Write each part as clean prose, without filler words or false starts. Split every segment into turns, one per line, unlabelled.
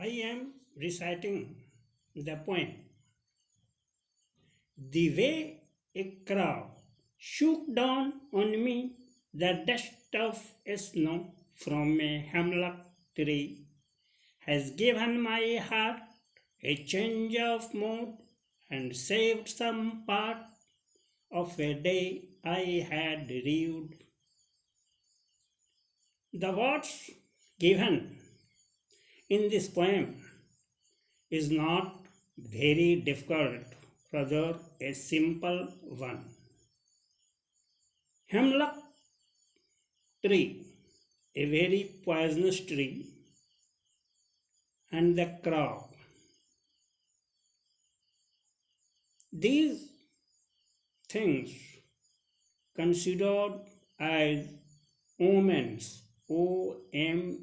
I am reciting the poem. The way a crowd shook down on me the dust of snow from a hemlock tree has given my heart a change of mood and saved some part of a day I had lived. The words given in this poem is not very difficult, rather a simple one. Hemlock tree, a very poisonous tree, and the crow. These things considered as omens, O-M-E-N-S,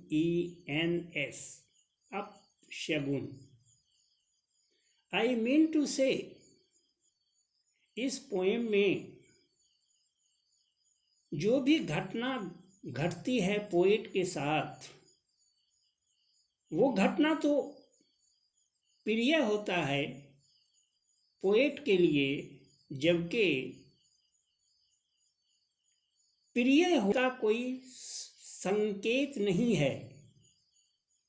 अपशगुन. I mean to say, इस poem में जो भी घटना घटती है poet के साथ, वो घटना तो प्रिय होता है पोएट के लिए, जबकि प्रिय होता कोई संकेत नहीं है.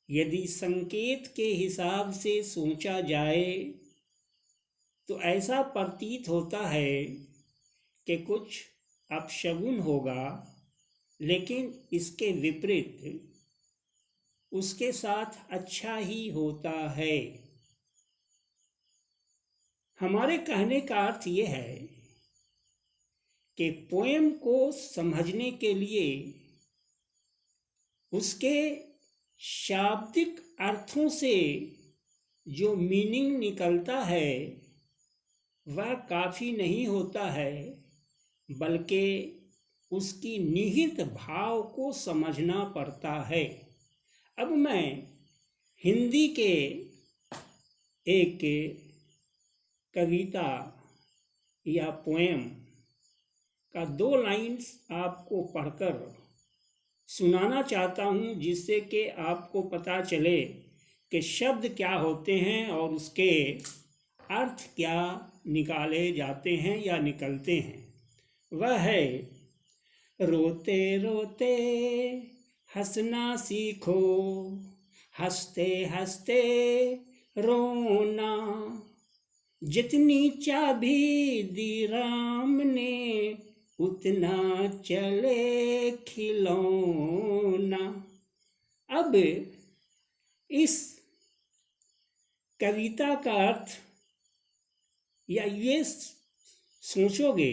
यदि संकेत के हिसाब से सोचा जाए तो ऐसा प्रतीत होता है कि कुछ अपशगुन होगा, लेकिन इसके विपरीत उसके साथ अच्छा ही होता है. हमारे कहने का अर्थ ये है कि पोएम को समझने के लिए उसके शाब्दिक अर्थों से जो मीनिंग निकलता है वह काफ़ी नहीं होता है, बल्कि उसकी निहित भाव को समझना पड़ता है. अब मैं हिंदी के एक कविता या पोएम का 2 लाइन्स आपको पढ़कर सुनाना चाहता हूँ, जिससे कि आपको पता चले कि शब्द क्या होते हैं और उसके अर्थ क्या निकाले जाते हैं या निकलते हैं. वह है, रोते रोते हंसना सीखो, हंसते हंसते रोना, जितनी चाबी दी राम ने उतना चले खिलौना. अब इस कविता का अर्थ या ये सोचोगे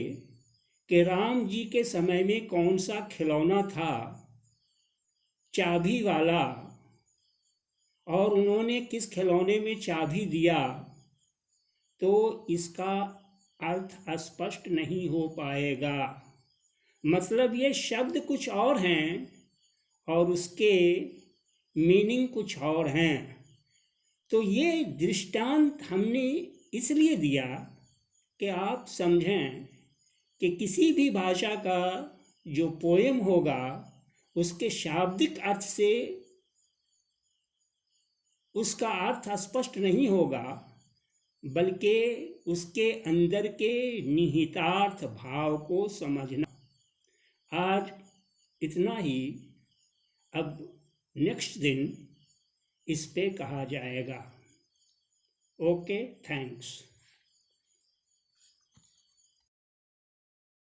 कि राम जी के समय में कौन सा खिलौना था चाबी वाला, और उन्होंने किस खिलौने में चाबी दिया, तो इसका अर्थ स्पष्ट नहीं हो पाएगा. मतलब ये शब्द कुछ और हैं और उसके मीनिंग कुछ और हैं. तो ये दृष्टांत हमने इसलिए दिया कि आप समझें कि किसी भी भाषा का जो पोएम होगा उसके शाब्दिक अर्थ से उसका अर्थ स्पष्ट नहीं होगा, बल्कि उसके अंदर के निहितार्थ भाव को समझना. आज इतना ही. अब नेक्स्ट दिन इस पे कहा जाएगा. Okay, thanks.